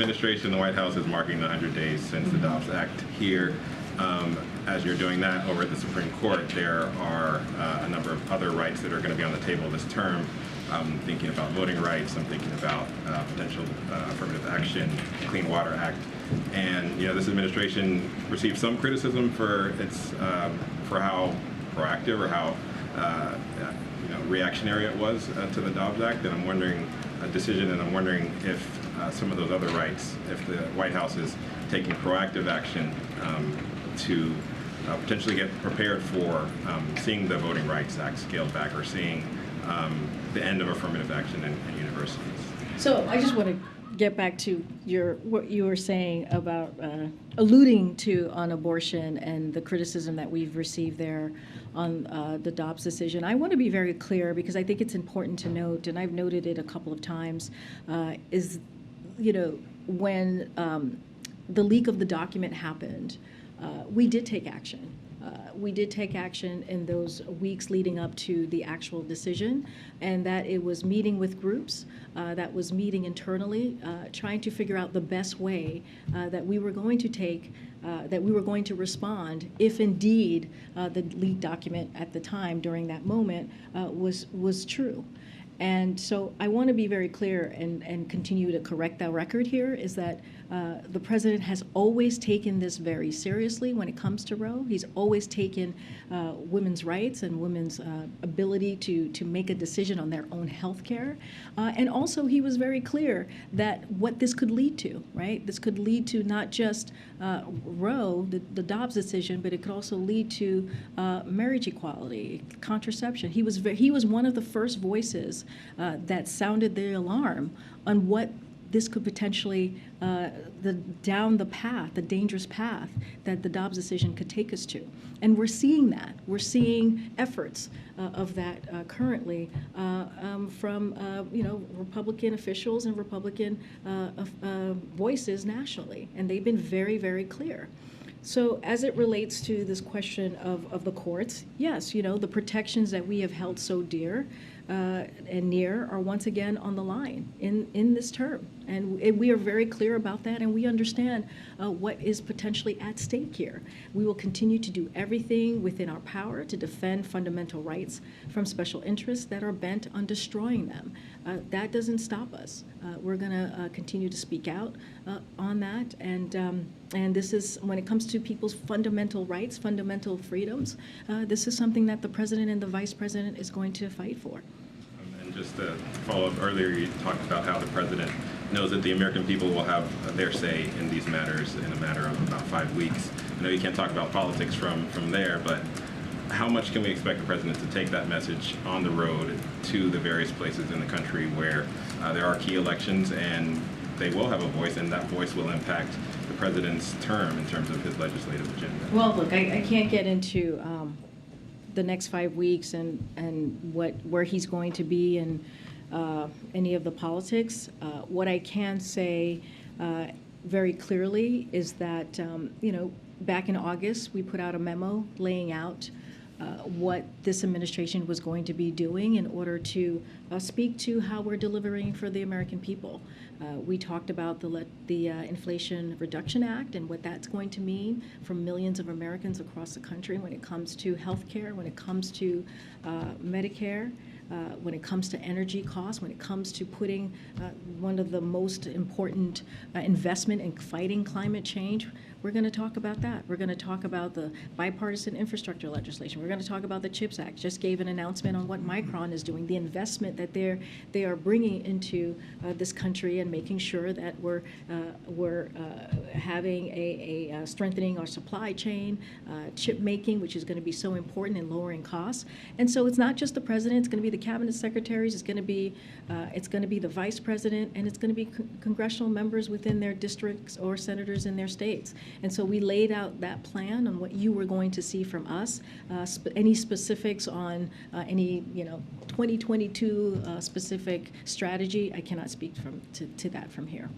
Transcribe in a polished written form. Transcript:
Administration, the White House is marking the 100 days since the Dobbs Act here. As you're doing that over at the Supreme Court, there are a number of other rights that are going to be on the table this term. I'm thinking about voting rights. I'm thinking about potential affirmative action, Clean Water Act, and this administration received some criticism for its for how proactive or how reactionary it was to the Dobbs Act, and I'm wondering if some of those other rights, if the White House is taking proactive action to potentially get prepared for seeing the Voting Rights Act scaled back or seeing the end of affirmative action in universities. So I just want to get back to what you were saying about alluding to on abortion and the criticism that we've received there on the Dobbs decision. I want to be very clear because I think it's important to note, and I've noted it a couple of times, when the leak of the document happened, we did take action. We did take action in those weeks leading up to the actual decision, and that it was meeting with groups, that was meeting internally, trying to figure out the best way that we were going to take, that we were going to respond if indeed the leaked document at the time during that moment was true. And so I want to be very clear and continue to correct that record here is that the president has always taken this very seriously when it comes to Roe. He's always taken women's rights and women's ability to make a decision on their own health care. And also he was very clear that what this could lead to, right? This could lead to not just Roe, the Dobbs decision, but it could also lead to marriage equality, contraception. He was one of the first voices that sounded the alarm on what this could potentially, down the path, the dangerous path that the Dobbs decision could take us to. And we're seeing that. We're seeing efforts of that currently from, Republican officials and Republican voices nationally. And they've been very, very clear. So as it relates to this question of the courts, yes, the protections that we have held so dear and near are once again on the line in this term. And we are very clear about that, and we understand what is potentially at stake here. We will continue to do everything within our power to defend fundamental rights from special interests that are bent on destroying them. That doesn't stop us. We're going to continue to speak out on that, and this is, when it comes to people's fundamental rights, fundamental freedoms, this is something that the president and the vice president is going to fight for. And just to follow up, earlier you talked about how the president knows that the American people will have their say in these matters in a matter of about 5 weeks. I know you can't talk about politics from there, but how much can we expect the president to take that message on the road to the various places in the country where there are key elections and they will have a voice, and that voice will impact the president's term in terms of his legislative agenda? Well, look, I can't get into the next 5 weeks and where he's going to be and any of the politics. What I can say very clearly is that, back in August, we put out a memo laying out what this administration was going to be doing in order to speak to how we're delivering for the American people. We talked about the Inflation Reduction Act and what that's going to mean for millions of Americans across the country when it comes to health care, when it comes to Medicare, when it comes to energy costs, when it comes to putting one of the most important investment in fighting climate change. We're going to talk about that. We're going to talk about the bipartisan infrastructure legislation. We're going to talk about the CHIPS Act. Just gave an announcement on what Micron is doing, the investment that they are bringing into this country and making sure that we're having a strengthening our supply chain, chip making, which is going to be so important in lowering costs. And so it's not just the president. It's going to be the cabinet secretaries. It's going to be the vice president, and it's going to be congressional members within their districts or senators in their states. And so we laid out that plan on what you were going to see from us. Any specifics on any 2022 specific strategy, I cannot speak to that from here.